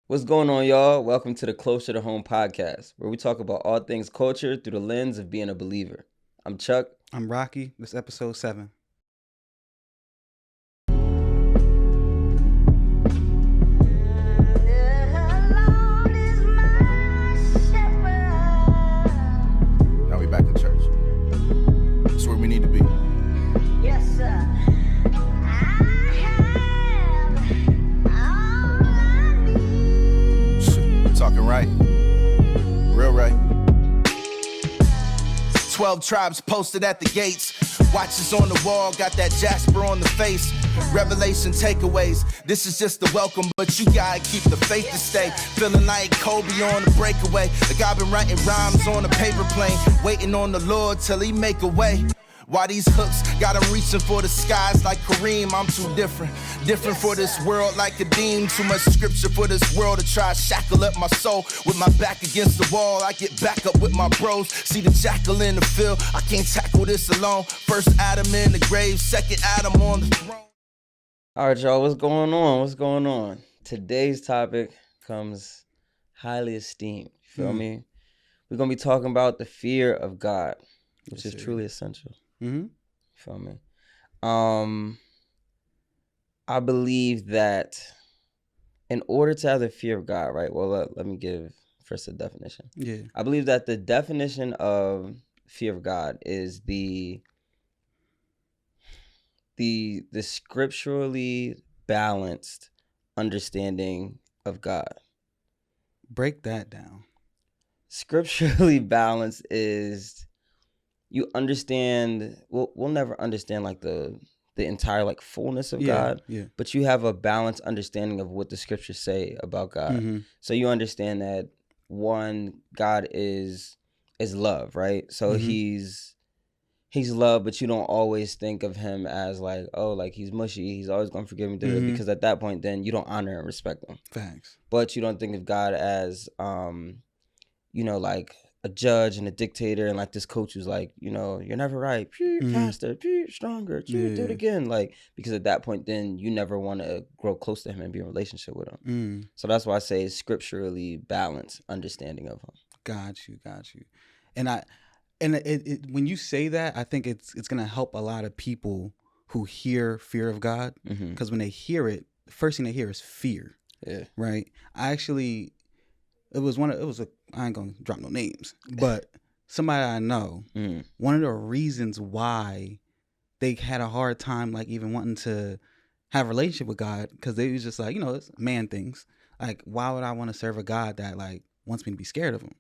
What's going on, y'all? Welcome to the Closer to Home podcast, where we talk about all things culture through the lens of being a believer. I'm Chuck. I'm Rocky. This is episode 7. Now we back to church. That's where we need to be. Yes, sir. Shit, talking right. Real right. 12 tribes posted at the gates. Watches on the wall, got that Jasper on the face. Revelation takeaways. This is just the welcome, but you gotta keep the faith to stay. Feeling like Kobe on the breakaway. Like I've been writing rhymes on a paper plane. Waiting on the Lord till he make a way. Why these hooks got 'em reaching for the skies like Kareem? I'm too different. Different for this world like a dean. Too much scripture for this world to try to shackle up my soul. With my back against the wall, I get back up with my bros. See the jackal in the field, I can't tackle this alone. First Adam in the grave, second Adam on the throne. All right, y'all, what's going on? What's going on? Today's topic comes highly esteemed. You feel me? We're going to be talking about the fear of God, which is truly essential. Mm-hmm. Feel me? I believe that in order to have the fear of God, right? Well, let me give first a definition. Yeah. I believe that the definition of fear of God is the scripturally balanced understanding of God. Break that down. Scripturally balanced is you understand. We'll never understand like the entire like fullness of God, but you have a balanced understanding of what the scriptures say about God. Mm-hmm. So you understand that one, God is love, right? So he's love, but you don't always think of him as like, oh, like he's mushy, he's always gonna forgive me, because at that point then you don't honor and respect him. Facts. But you don't think of God as like a judge and a dictator and like this coach who's like, you're never right, faster, stronger, do it again, like, because at that point then you never want to grow close to him and be in a relationship with him. So that's why I say scripturally balanced understanding of him. Got you. And it when you say that, I think it's gonna help a lot of people who hear fear of God, because when they hear it, the first thing they hear is fear. Yeah. Right. I ain't gonna drop no names, but somebody I know, one of the reasons why they had a hard time like even wanting to have a relationship with God, because they was just like, it's man things. Like, why would I want to serve a God that like wants me to be scared of him?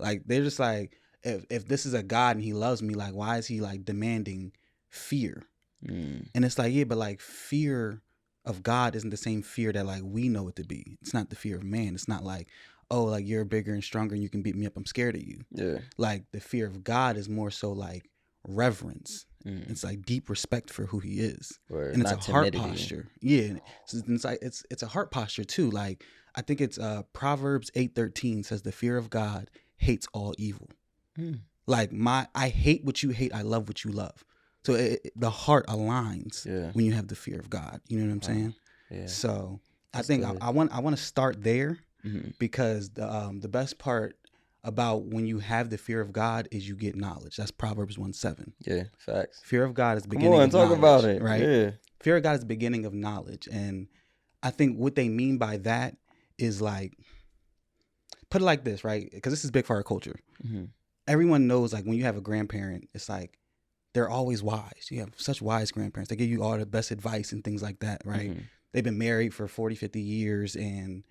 Like they're just like, if this is a God and he loves me, like why is he like demanding fear? And it's like, yeah, but like fear of God isn't the same fear that like we know it to be. It's not the fear of man. It's not like, oh, like you're bigger and stronger and you can beat me up, I'm scared of you. Yeah. Like the fear of God is more so like reverence. It's like deep respect for who he is. And it's a heart posture. Yeah. So it's like it's a heart posture too. Like I think it's Proverbs 8:13 says the fear of God hates all evil. Like I hate what you hate, I love what you love. So the heart aligns when you have the fear of God. You know what I'm saying? Yeah. So I think I want to start there, because the best part about when you have the fear of God is you get knowledge. That's Proverbs 1:7. Yeah, facts. Fear of God is the beginning of knowledge. Talk about it. Right? Yeah. Fear of God is the beginning of knowledge. And I think what they mean by that is like, put it like this, right? Because this is big for our culture. Everyone knows like when you have a grandparent, it's like they're always wise. You have such wise grandparents. They give you all the best advice and things like that, right? They've been married for 40, 50 years and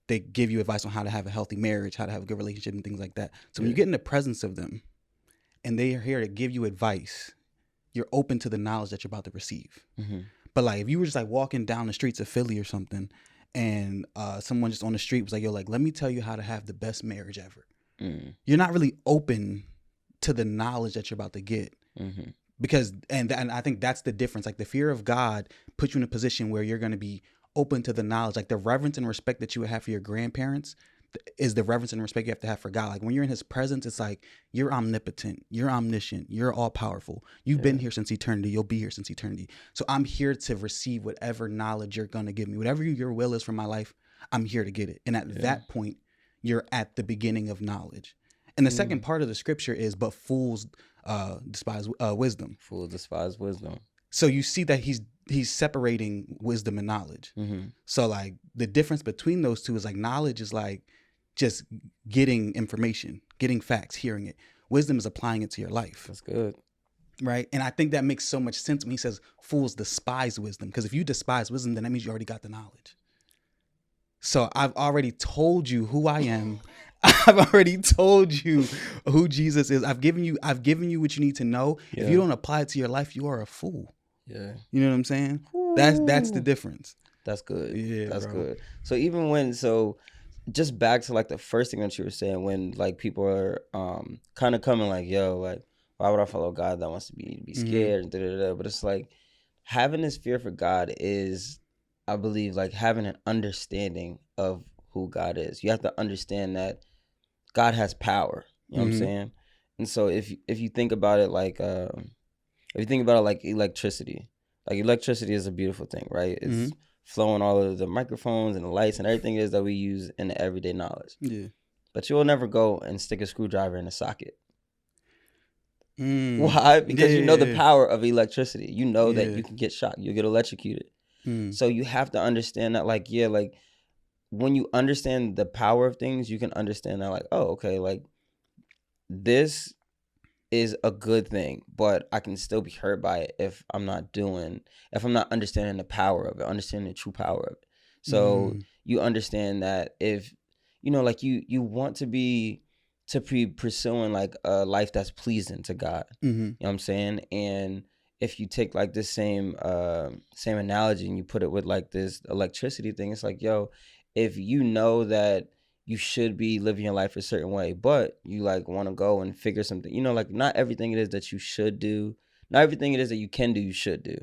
they give you advice on how to have a healthy marriage, how to have a good relationship and things like that. So when you get in the presence of them and they are here to give you advice, you're open to the knowledge that you're about to receive. But like if you were just like walking down the streets of Philly or something and someone just on the street was like, yo, like, let me tell you how to have the best marriage ever. You're not really open to the knowledge that you're about to get. Because and I think that's the difference. Like the fear of God puts you in a position where you're going to be open to the knowledge, like the reverence and respect that you would have for your grandparents. is the reverence and respect you have to have for God. Like when you're in his presence, it's like you're omnipotent, you're omniscient, you're all powerful. You've been here since eternity. You'll be here since eternity. So I'm here to receive whatever knowledge you're going to give me. Whatever your will is for my life, I'm here to get it. And at that point, you're at the beginning of knowledge. And the second part of the scripture is, but fools despise wisdom. Fools despise wisdom. So you see that he's separating wisdom and knowledge. So like the difference between those two is like knowledge is like just getting information, getting facts, hearing it. Wisdom is applying it to your life. That's good. Right. And I think that makes so much sense when he says fools despise wisdom, because if you despise wisdom, then that means you already got the knowledge. So I've already told you who I am. I've already told you who Jesus is. I've given you what you need to know. Yeah. If you don't apply it to your life, you are a fool. Yeah. You know what I'm saying? That's the difference. That's good. Yeah, that's bro. good. So even when just back to like the first thing that you were saying, when like people are kind of coming like, yo, like why would I follow God that wants to be scared and da-da-da-da. But it's like having this fear for God is, I believe, like having an understanding of who God is. You have to understand that God has power. You know what I'm saying? And so if you think about it like electricity is a beautiful thing, right? It's flowing all of the microphones and the lights and everything it is that we use in the everyday knowledge. Yeah. But you'll never go and stick a screwdriver in a socket. Why? Because you know the power of electricity. You know that you can get shocked. You'll get electrocuted. So you have to understand that, like, like when you understand the power of things, you can understand that, like, oh, okay, like this is a good thing, but I can still be hurt by it if I'm not understanding the power of it, understanding the true power of it. So you understand that if, you know, like you want to be pursuing like a life that's pleasing to God. You know what I'm saying? And if you take like this same analogy and you put it with like this electricity thing, it's like, yo, if you know that you should be living your life a certain way, but you like want to go and figure something, you know, like not everything it is that you should do, not everything it is that you can do, you should do.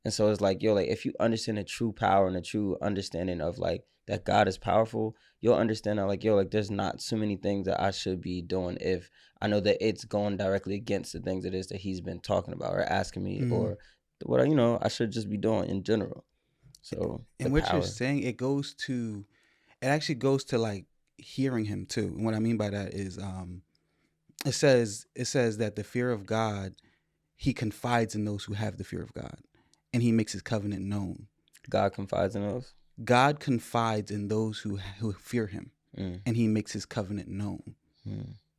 And so it's like, yo, like if you understand the true power and the true understanding of like that God is powerful, you'll understand that, like, yo, like there's not so many things that I should be doing if I know that it's going directly against the things it is that he's been talking about or asking me or what, you know, I should just be doing in general. So and what you're saying, it actually goes to like hearing him too. And what I mean by that is it says that the fear of God, he confides in those who have the fear of God, and he makes his covenant known. God confides in those? God confides in those who fear him, and he makes his covenant known.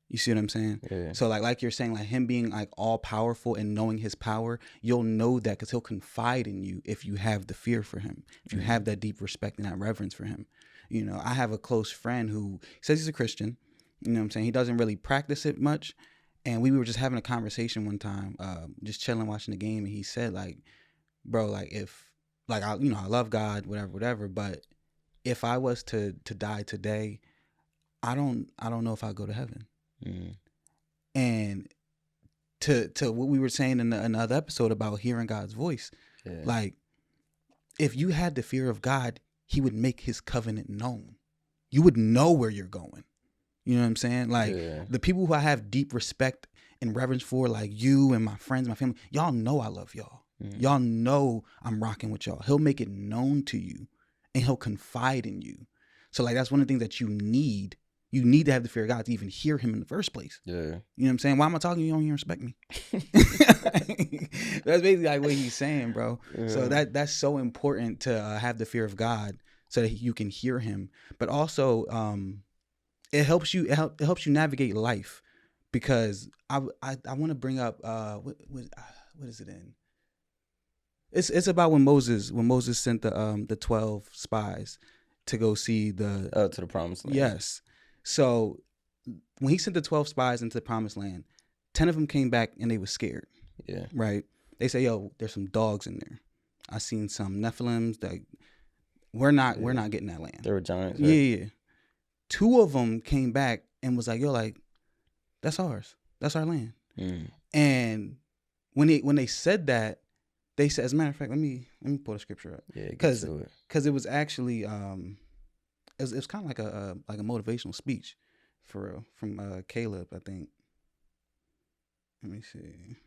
You see what I'm saying? Yeah. So like you're saying, like him being like all powerful and knowing his power, you'll know that because he'll confide in you if you have the fear for him, if you have that deep respect and that reverence for him. You know, I have a close friend who says he's a Christian. You know what I'm saying? He doesn't really practice it much. And we were just having a conversation one time, just chilling, watching the game. And he said, like, bro, like if, like, I love God, whatever. But if I was to die today, I don't know if I'll go to heaven. And to what we were saying in another episode about hearing God's voice, like if you had the fear of God, he would make his covenant known. You would know where you're going. You know what I'm saying? Like the people who I have deep respect and reverence for, like you and my friends, my family, y'all know I love y'all. Y'all know I'm rocking with y'all. He'll make it known to you and he'll confide in you. So like that's one of the things that you need. You need to have the fear of God to even hear him in the first place. Yeah. You know what I'm saying? Why am I talking to you? You don't even respect me. That's basically like what he's saying, bro. Yeah. So that's so important to have the fear of God so that you can hear him. But also it helps you navigate life, because I want to bring up what is it in? It's about when Moses sent the 12 spies to go see to the promised land. Yes. So when he sent the 12 spies into the promised land, 10 of them came back and they were scared. Yeah. Right. They say, yo, there's some dogs in there. I seen some Nephilims that we're not getting that land. They were giants. Right? Yeah. 2 of them came back and was like, yo, like, that's ours. That's our land. And when they said that, they said, as a matter of fact, let me pull the scripture up. Yeah. Because it was actually it's kind of like a motivational speech, for real, from Caleb, I think. Let me see.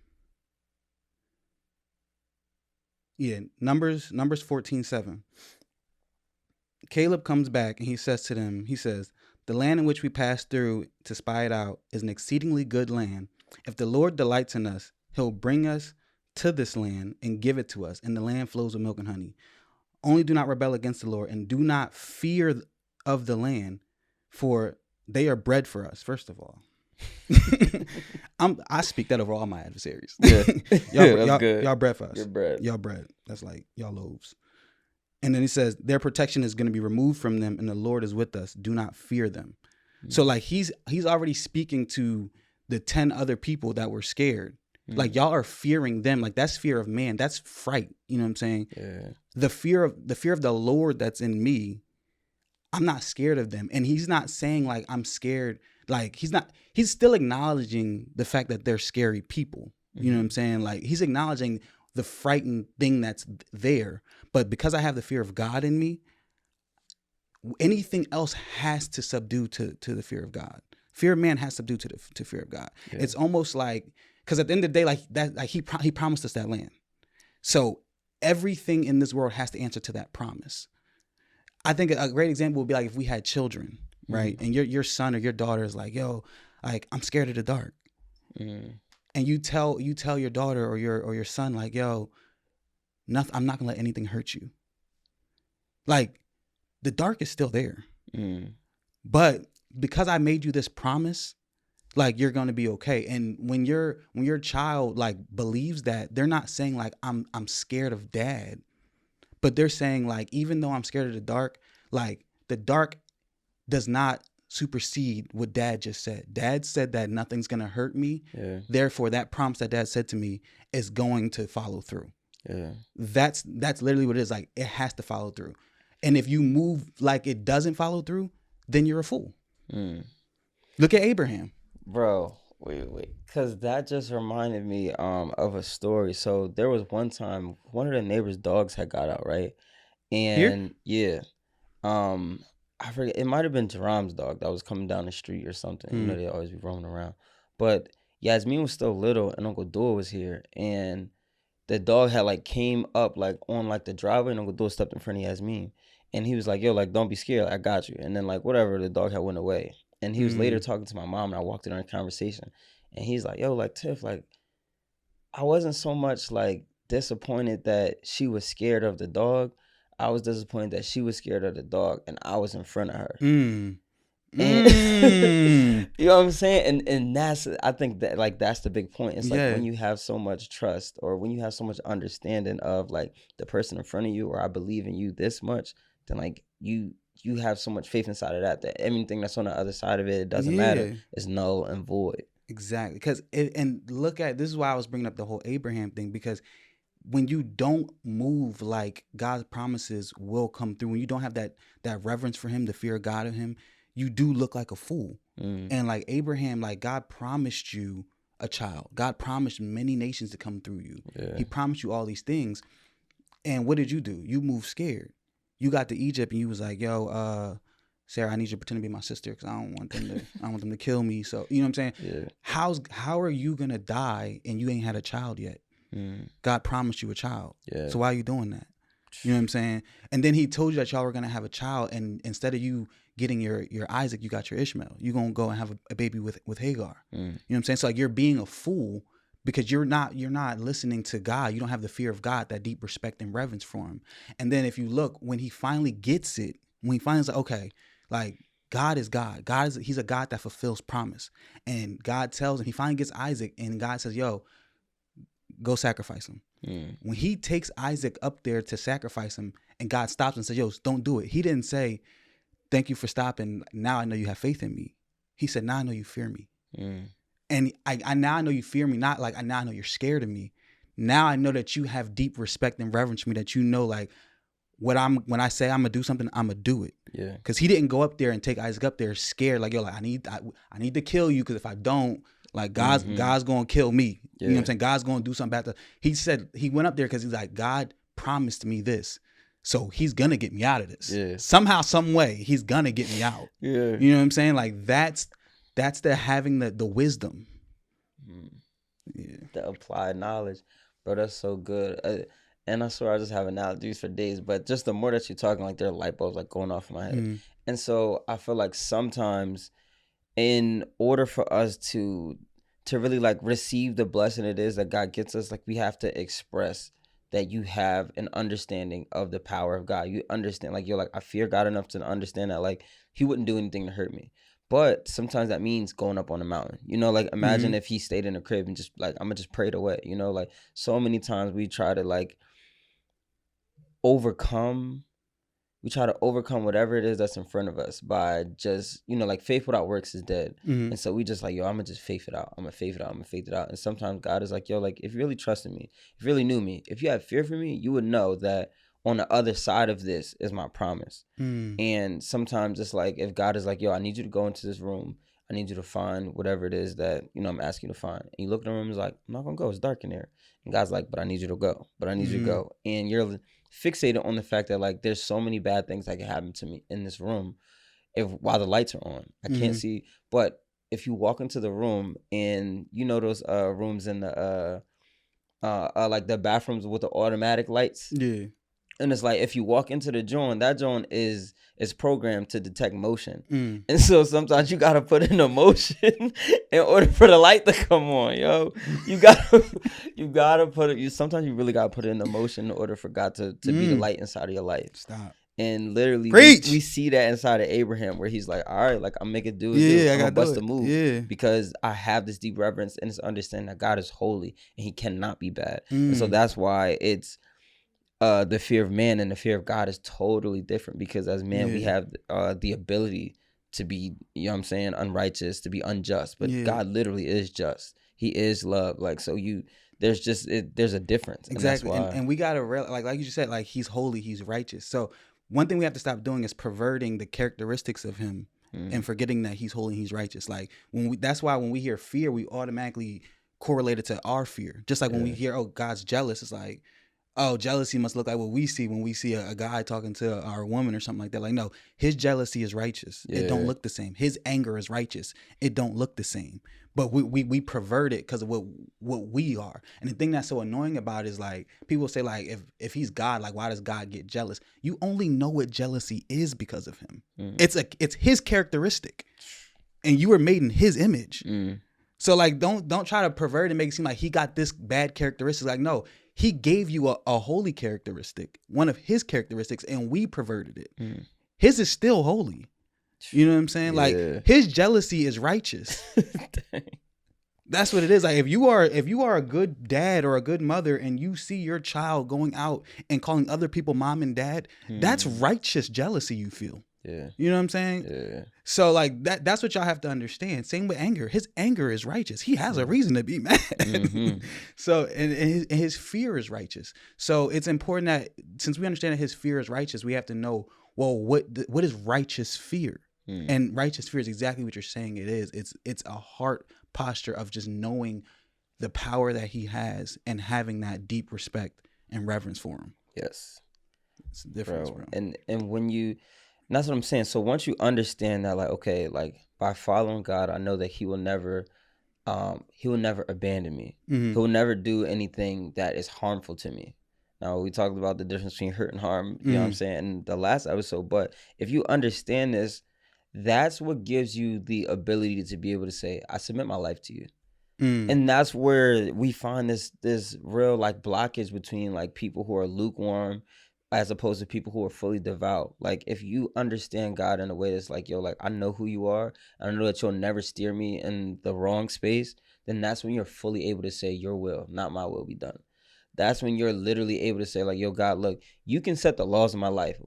Yeah, Numbers 14:7. Caleb comes back and he says to them, he says, "The land in which we passed through to spy it out is an exceedingly good land. If the Lord delights in us, he'll bring us to this land and give it to us, and the land flows with milk and honey. Only do not rebel against the Lord, and do not fear of the land, for they are bread for us." First of all, I speak that over all my adversaries. Yeah, y'all, good. Y'all bread for us. Your bread. Y'all bread. That's like y'all loaves. And then he says, their protection is going to be removed from them, and the Lord is with us. Do not fear them. Mm-hmm. So like he's already speaking to the 10 other people that were scared. Mm-hmm. Like y'all are fearing them. Like that's fear of man. That's fright. You know what I'm saying? Yeah. The fear of the Lord that's in me. I'm not scared of them. And he's not saying like I'm scared. Like he's still acknowledging the fact that they're scary people. Mm-hmm. You know what I'm saying? Like he's acknowledging the frightened thing that's there. But because I have the fear of God in me, anything else has to subdue to the fear of God. Fear of man has to subdue to fear of God. Yeah. It's almost like, because at the end of the day, like that, like he promised us that land. So everything in this world has to answer to that promise. I think a great example would be like if we had children, right? Mm. And your son or your daughter is like, yo, like I'm scared of the dark. Mm. And you tell your daughter or your son like, yo, I'm not gonna let anything hurt you. Like the dark is still there. Mm. But because I made you this promise, like you're gonna be okay. And when your child like believes that, they're not saying like I'm scared of dad, but they're saying like even though I'm scared of the dark, like the dark does not supersede what dad just said. Dad said that nothing's gonna hurt me. Yeah. Therefore, that promise that dad said to me is going to follow through. Yeah. That's literally what it is. Like it has to follow through. And if you move like it doesn't follow through, then you're a fool. Mm. Look at Abraham. Bro, wait. Because that just reminded me of a story. So there was one time one of the neighbor's dogs had got out, right? And here? Yeah. I forget, it might have been Jerom's dog that was coming down the street or something. You know, they always be roaming around. But Yasmin was still little and Uncle Dor was here. And the dog had like came up like on like the driveway and Uncle Dor stepped in front of Yasmin. And he was like, yo, like, don't be scared. I got you. And then like whatever, the dog had went away. And he was later talking to my mom and I walked in on a conversation. And he's like, yo, like Tiff, like I wasn't so much like disappointed that she was scared of the dog. I was disappointed that she was scared of the dog and I was in front of her. And, you know what I'm saying? And that's, I think that like that's the big point. It's like when you have so much trust or when you have so much understanding of like the person in front of you, or I believe in you this much, then like you have so much faith inside of that everything that's on the other side of it doesn't matter. It's null and void. Exactly. Because and look at, this is why I was bringing up the whole Abraham thing, because when you don't move like God's promises will come through, when you don't have that reverence for him, the fear of God of him, you do look like a fool. And like Abraham, like God promised you a child. God promised many nations to come through you. Yeah. He promised you all these things. And what did you do? You moved scared. You got to Egypt and you was like, yo, Sarah, I need you to pretend to be my sister because I don't want them to kill me. So, you know what I'm saying? Yeah. How are you going to die and you ain't had a child yet? God promised you a child. Yeah. So why are you doing that? You know what I'm saying? And then he told you that y'all were going to have a child, and instead of you getting your Isaac, you got your Ishmael. You're going to go and have a baby with Hagar. You know what I'm saying? So like you're being a fool because you're not listening to God. You don't have the fear of God, that deep respect and reverence for him. And then if you look, when he finally gets it, when he finally is like, okay, like God is God. He's a God that fulfills promise. And God tells him, he finally gets Isaac, and God says, yo, go sacrifice him. When he takes Isaac up there to sacrifice him and God stops and says, yo, don't do it. He didn't say, thank you for stopping. Now I know you have faith in me. He said, now I know you fear me. And I now I know you fear me. Not like, now I know you're scared of me. Now I know that you have deep respect and reverence for me, that you know, like when I say I'm going to do something, I'm going to do it. Yeah. Cause he didn't go up there and take Isaac up there scared. Like, yo, like I need to kill you. Cause if I don't, like God's going to kill me. Yeah. You know what I'm saying? God's going to do something bad. He said he went up there because he's like, God promised me this. So he's gonna get me out of this. Yeah. Somehow, some way, he's gonna get me out. Yeah. You know what I'm saying? Like that's the having the wisdom. Yeah. The applied knowledge, bro. That's so good. And I swear I just have analogies for days, but just the more that you're talking, like there are light bulbs like going off in my head. And so I feel like sometimes, in order for us to really like receive the blessing it is that God gets us, like we have to express that you have an understanding of the power of God. You understand, like you're like, I fear God enough to understand that like he wouldn't do anything to hurt me. But sometimes that means going up on a mountain. You know, like imagine if he stayed in a crib and just like, I'm gonna just pray it away. You know, like so many times we try to overcome whatever it is that's in front of us by just, you know, like faith without works is dead. And so we just like, yo, I'm gonna just faith it out. I'm gonna faith it out. And sometimes God is like, yo, like if you really trusted me, if you really knew me, if you had fear for me, you would know that on the other side of this is my promise. And sometimes it's like, if God is like, yo, I need you to go into this room. I need you to find whatever it is that, you know, I'm asking you to find. And you look in the room and is like, I'm not gonna go. It's dark in there. And God's like, but I need you to go. But I need you to go. And you're fixated on the fact that like there's so many bad things that can happen to me in this room while the lights are on. I can't see. But if you walk into the room and you know those rooms in the like the bathrooms with the automatic lights. Yeah. And it's like if you walk into the joint, that joint is programmed to detect motion. And so sometimes you gotta put in a motion in order for the light to come on, yo. You gotta put it. Sometimes you really gotta put it in the motion in order for God to be the light inside of your life. Stop. And literally, we see that inside of Abraham, where he's like, "All right, like I'm making do. I'm gonna bust a move because I have this deep reverence and this understanding that God is holy and He cannot be bad." And so that's why it's. The fear of man and the fear of God is totally different because as man we have the ability to be, you know what I'm saying, unrighteous, to be unjust, but God literally is just. He is love. Like so there's a difference. Exactly. And, and we gotta realize, like you just said, like he's holy, he's righteous. So one thing we have to stop doing is perverting the characteristics of him and forgetting that he's holy and he's righteous. Like that's why when we hear fear, we automatically correlate it to our fear. Just like when we hear, oh, God's jealous, it's like, oh, jealousy must look like what we see when we see a guy talking to our woman or something like that. Like, no, his jealousy is righteous. It don't look the same. His anger is righteous. It don't look the same. But we pervert it because of what we are. And the thing that's so annoying about it is like people say like if he's God, like why does God get jealous? You only know what jealousy is because of him. It's his characteristic, and you were made in his image. So like don't try to pervert and make it seem like he got this bad characteristic. Like no. He gave you a holy characteristic, one of his characteristics, and we perverted it. His is still holy. You know what I'm saying? Like his jealousy is righteous. That's what it is. Like if you are a good dad or a good mother and you see your child going out and calling other people mom and dad, that's righteous jealousy you feel. Yeah. You know what I'm saying? Yeah. So like that's what y'all have to understand. Same with anger. His anger is righteous. He has a reason to be mad. So and his fear is righteous. So it's important that since we understand that his fear is righteous, we have to know, well, what is righteous fear? And righteous fear is exactly what you're saying it is. It's a heart posture of just knowing the power that he has and having that deep respect and reverence for him. Yes. It's a difference, bro. And when you and that's what I'm saying. So once you understand that, like, okay, like by following God, I know that He will never abandon me. He will never do anything that is harmful to me. Now we talked about the difference between hurt and harm. You know what I'm saying? In the last episode. But if you understand this, that's what gives you the ability to be able to say, I submit my life to you. And that's where we find this real like blockage between like people who are lukewarm as opposed to people who are fully devout. Like if you understand God in a way that's like, yo, like I know who you are, I know that you'll never steer me in the wrong space, then that's when you're fully able to say your will, not my will, be done. That's when you're literally able to say like, yo, God, look, you can set the laws of my life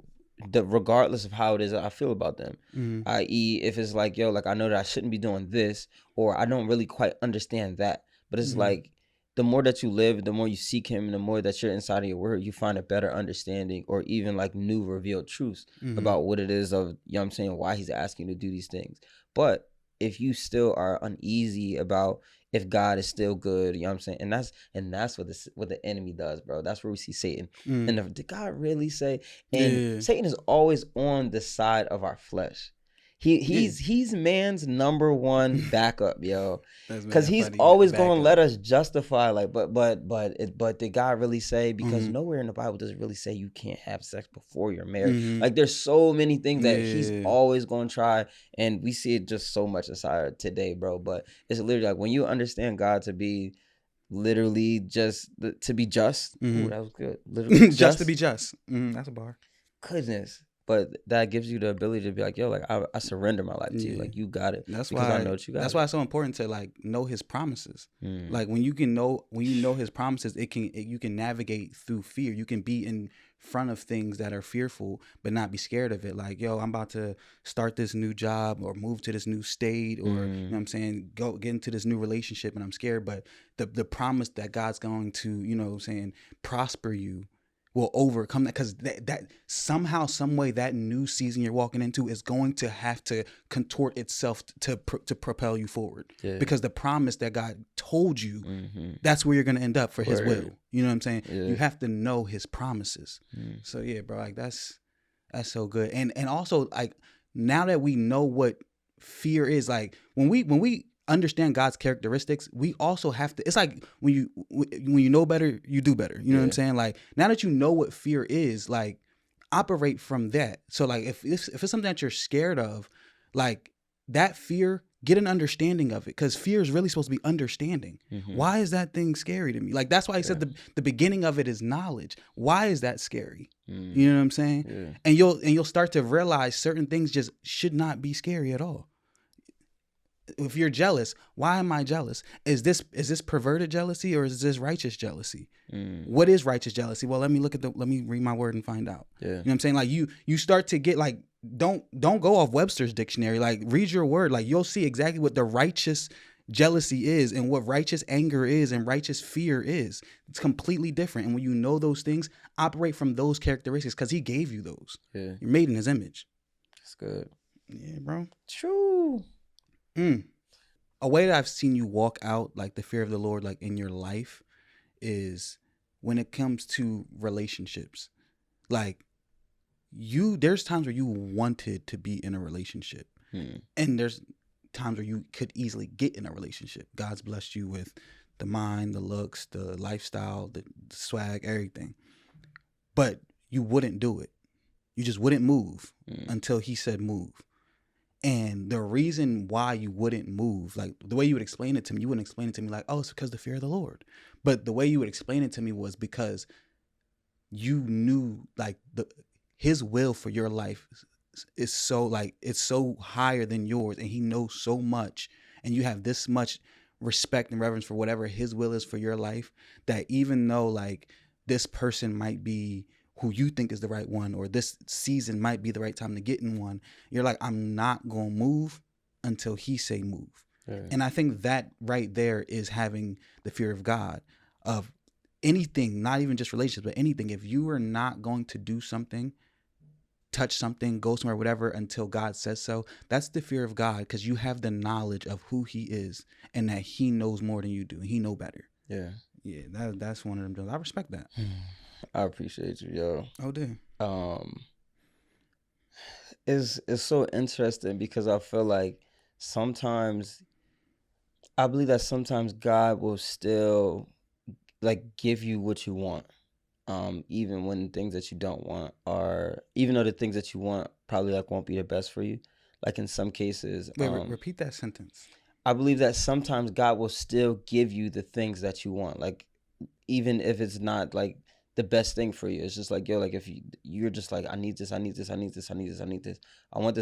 regardless of how it is I feel about them. I.e. if it's like, yo, like I know that I shouldn't be doing this, or I don't really quite understand that, but it's like the more that you live, the more you seek Him, and the more that you're inside of your word, you find a better understanding or even like new revealed truths about what it is of, you know what I'm saying, why He's asking you to do these things. But if you still are uneasy about if God is still good, you know what I'm saying? And that's what the enemy does, bro. That's where we see Satan. And did God really say? And Satan is always on the side of our flesh. He's man's number one backup, yo. Because he's always going to let us justify, like, but did God really say? Because nowhere in the Bible does it really say you can't have sex before you're married. Like, there's so many things that he's always going to try, and we see it just so much inside today, bro. But it's literally like when you understand God to be literally just to be just. Ooh, that was good. Literally just to be just. That's a bar. Goodness. But that gives you the ability to be like, yo, like I surrender my life to you. Like, you got it. That's because why I know what you got. That's why it's so important to like know his promises. Like when you know his promises, you can navigate through fear. You can be in front of things that are fearful, but not be scared of it. Like, yo, I'm about to start this new job or move to this new state, or you know what I'm saying, get into this new relationship, and I'm scared. But the promise that God's going to, you know what I'm saying, prosper you, will overcome that, because that somehow, some way, that new season you're walking into is going to have to contort itself to propel you forward. Because the promise that God told you, that's where you're going to end up for his will. You know what I'm saying? You have to know his promises. So yeah, bro, like that's so good. And also, like, now that we know what fear is, like when we understand God's characteristics, we also have to, it's like when you know better, you do better. You know what I'm saying? Like, now that you know what fear is, like, operate from that. So like if it's something that you're scared of, like, that fear, get an understanding of it, because fear is really supposed to be understanding. Why is that thing scary to me? Like, that's why he said the beginning of it is knowledge. Why is that scary? You know what I'm saying? And you'll start to realize certain things just should not be scary at all. If you're jealous, why am I jealous? Is this perverted jealousy, or is this righteous jealousy? What is righteous jealousy? Well, let me read my word and find out. You know what I'm saying? Like, you start to get, like, don't go off Webster's dictionary. Like, read your word. Like, you'll see exactly what the righteous jealousy is and what righteous anger is and righteous fear is. It's completely different. And when you know those things, operate from those characteristics, because he gave you those. You're made in his image. That's good. Yeah, bro. True. A way that I've seen you walk out, like, the fear of the Lord, like, in your life, is when it comes to relationships. Like, there's times where you wanted to be in a relationship, and there's times where you could easily get in a relationship. God's blessed you with the mind, the looks, the lifestyle, the swag, everything, but you wouldn't do it. You just wouldn't move until he said move. And the reason why you wouldn't move, like, the way you would explain it to me, you wouldn't explain it to me like, oh, it's because of the fear of the Lord. But the way you would explain it to me was because you knew, like, his will for your life is so, like, it's so higher than yours, and he knows so much, and you have this much respect and reverence for whatever his will is for your life, that even though, like, this person might be who you think is the right one, or this season might be the right time to get in one, you're like, I'm not going to move until he say move. And I think that right there is having the fear of God, of anything, not even just relationships, but anything. If you are not going to do something, touch something, go somewhere, whatever, until God says so, that's the fear of God, because you have the knowledge of who he is and that he knows more than you do. He know better. Yeah, that's one of them deals. I respect that. I appreciate you, yo. Oh, damn. It's so interesting, because I feel like I believe that sometimes God will still, like, give you what you want, even when things that you don't want even though the things that you want probably, like, won't be the best for you. Like, in some cases, wait, repeat that sentence. I believe that sometimes God will still give you the things that you want, like, even if it's not, like, the best thing for you. It's just like, yo, like, if you're just like, I need this, I want this,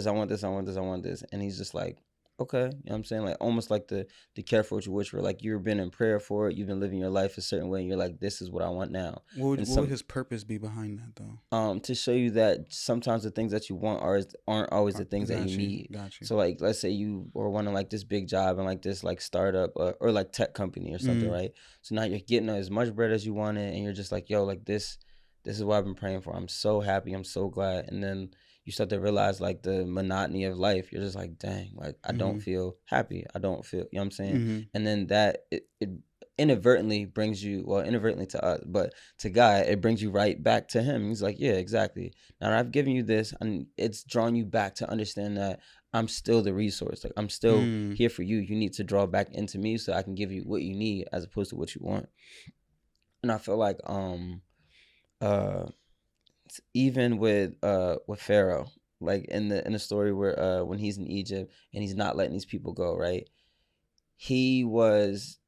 I want this, I want this, and he's just like, okay, you know what I'm saying? Like, almost like the careful what you wish for. Like, you've been in prayer for it, you've been living your life a certain way, and you're like, this is what I want now. What would his purpose be behind that, though? To show you that sometimes the things that you want aren't always the things that you need. Gotcha. So, like, let's say you are wanting, like, this big job and, like, this, like, startup or like tech company or something, right? So now you're getting as much bread as you wanted, and you're just like, yo, like, this is what I've been praying for. I'm so happy. I'm so glad. And then you start to realize like the monotony of life. You're just like, dang, like I don't feel happy. I don't feel, you know what I'm saying? And then that it inadvertently brings you, well, inadvertently to us, but to God, it brings you right back to him. He's like, yeah, exactly. Now I've given you this, and it's drawn you back to understand that I'm still the resource. Like I'm still here for you. You need to draw back into me so I can give you what you need as opposed to what you want. And I feel like even with Pharaoh, like in the story where when he's in Egypt and he's not letting these people go, right? He was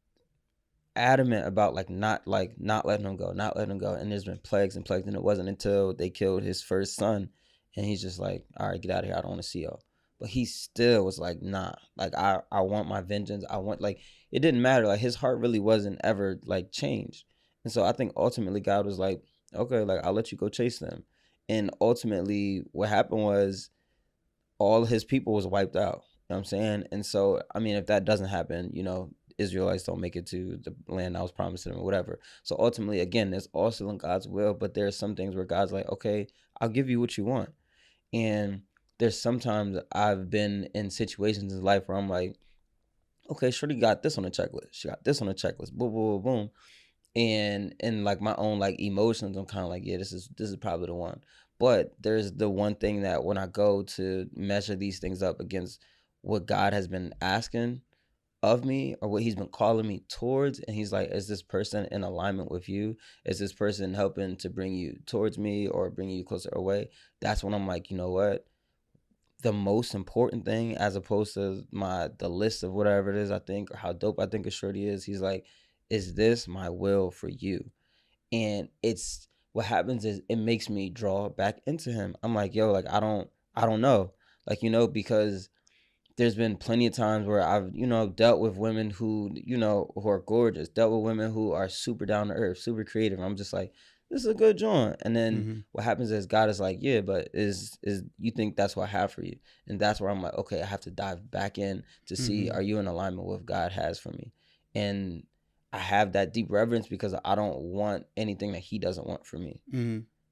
adamant about not letting them go, and there's been plagues and plagues, and it wasn't until they killed his first son and he's just like, all right, get out of here, I don't want to see y'all. But he still was like, nah, like I want my vengeance. I want, like, it didn't matter, like his heart really wasn't ever like changed. And so I think ultimately God was like, okay, like I'll let you go chase them. And ultimately what happened was all his people was wiped out. You know what I'm saying? And so, I mean, if that doesn't happen, Israelites don't make it to the land that was promised to them or whatever. So ultimately, again, it's all still in God's will, but there's some things where God's like, okay, I'll give you what you want. And there's sometimes I've been in situations in life where I'm like, okay, Shorty got this on the checklist. She got this on the checklist. Boom, boom, boom. And in like my own like emotions, I'm kind of like, yeah, this is probably the one. But there's the one thing that when I go to measure these things up against what God has been asking of me or what he's been calling me towards, and he's like, is this person in alignment with you? Is this person helping to bring you towards me or bring you closer away? That's when I'm like, you know what? The most important thing, as opposed to the list of whatever it is I think or how dope I think a shorty is, he's like, is this my will for you? And it's what happens is it makes me draw back into him. I'm like, yo, like I don't know. Like, because there's been plenty of times where I've, dealt with women who, who are gorgeous, dealt with women who are super down to earth, super creative. I'm just like, this is a good joint. And then what happens is God is like, yeah, but is you think that's what I have for you? And that's where I'm like, okay, I have to dive back in to see, are you in alignment with what God has for me? And I have that deep reverence because I don't want anything that he doesn't want for me.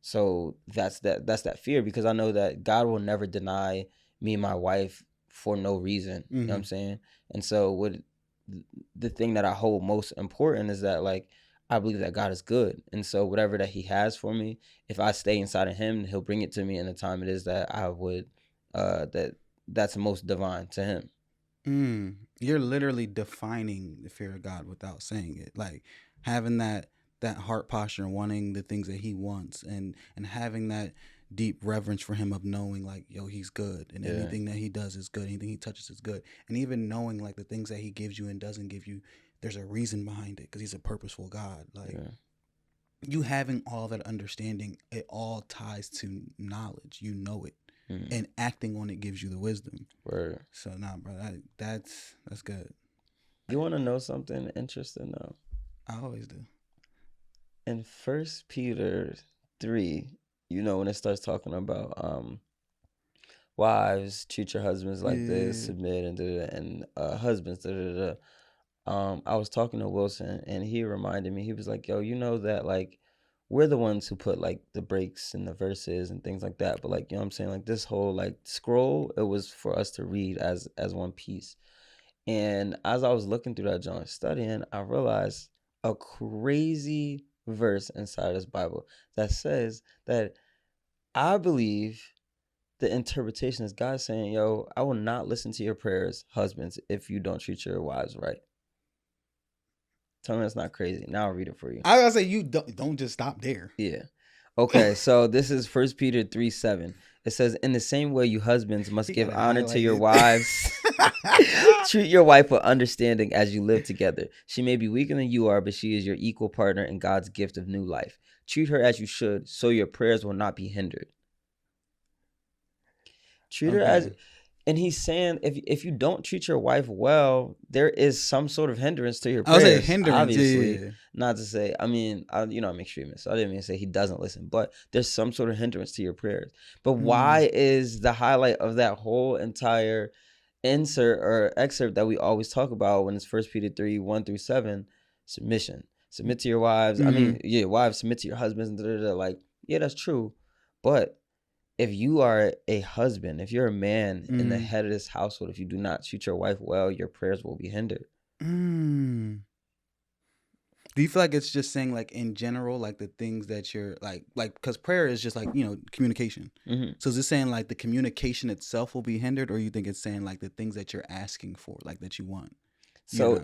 So that's that fear, because I know that God will never deny me and my wife for no reason. You know what I'm saying? And so the thing that I hold most important is that, like, I believe that God is good. And so whatever that he has for me, if I stay inside of him, he'll bring it to me in the time it is that I would, that's the most divine to him. You're literally defining the fear of God without saying it. Like having that heart posture and wanting the things that he wants, and having that deep reverence for him of knowing like, yo, he's good, and anything that he does is good, anything he touches is good. And even knowing like the things that he gives you and doesn't give you, there's a reason behind it, because he's a purposeful God. Like you having all that understanding, it all ties to knowledge. You know it. And acting on it gives you the wisdom. Word. So nah, bro, that's good. You want to know something interesting though? I always do. In 1 Peter 3, when it starts talking about wives, treat your husbands like this, submit, and husbands, I was talking to Wilson, and he reminded me, he was like, yo, that like we're the ones who put like the breaks and the verses and things like that, but like, what I'm saying, like this whole like scroll, it was for us to read as one piece. And as I was looking through that John studying, I realized a crazy verse inside this Bible that says that I believe the interpretation is God saying, yo, I will not listen to your prayers, husbands, if you don't treat your wives right. Tell me that's not crazy. Now I'll read it for you. I gotta say, you don't just stop there. Yeah. Okay, so this is 1 Peter 3:7. It says, in the same way, you husbands must give honor to your wives. Treat your wife with understanding as you live together. She may be weaker than you are, but she is your equal partner in God's gift of new life. Treat her as you should, so your prayers will not be hindered. Treat her as... And he's saying, if you don't treat your wife well, there is some sort of hindrance to your prayers. I was saying hindrance, obviously. yeah. Not to say, I mean, I'm extremist, so I didn't mean to say he doesn't listen, but there's some sort of hindrance to your prayers. But why is the highlight of that whole entire insert or excerpt that we always talk about when it's 1 Peter 3:1-7, submission? Submit to your wives. I mean, wives, submit to your husbands. Like, yeah, that's true. But if you are a husband, if you're a man and the Mm. head of this household, if you do not treat your wife well, your prayers will be hindered. Mm. Do you feel like it's just saying like in general, like the things that you're like because prayer is just like, you know, communication. Mm-hmm. So is it saying like the communication itself will be hindered, or you think it's saying like the things that you're asking for, like that you want? So I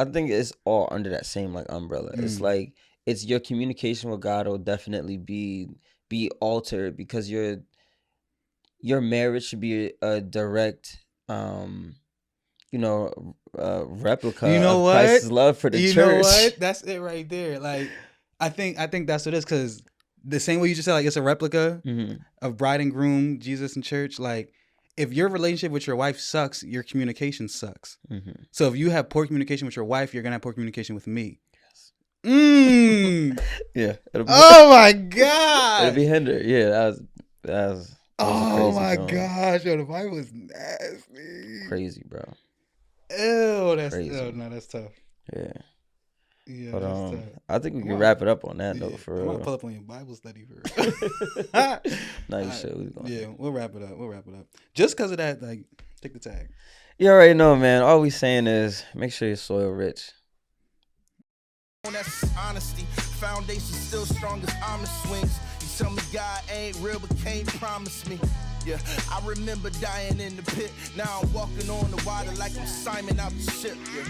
think it's all under that same like umbrella. It's like it's your communication with God will definitely be altered, because your marriage should be a direct replica You know of what? Christ's love for the You church. know what? That's it right there. Like, I think that's what it is, because the same way you just said, like, it's a replica of bride and groom, Jesus and church. Like, if your relationship with your wife sucks, your communication sucks. So if you have poor communication with your wife, you're gonna have poor communication with me. Yeah. Oh my god. It'll be hindered. Yeah, that was Oh crazy my song. gosh, yo, the Bible was nasty. Crazy, bro. Ew, that's Crazy. Oh, no, that's tough. Yeah. Yeah, But that's tough. I think we can wrap it up on that note, for I'm real. gonna pull up on your Bible study for real. No, you should. Yeah, we'll wrap it up. Just because of that, like, take the tag. You already know, man. All we saying is make sure you're soil rich. That's honesty. Foundation still strong as Amish swings. You tell me God ain't real, but can't promise me. Yeah, I remember dying in the pit. Now I'm walking on the water like I'm Simon out the ship. Yeah.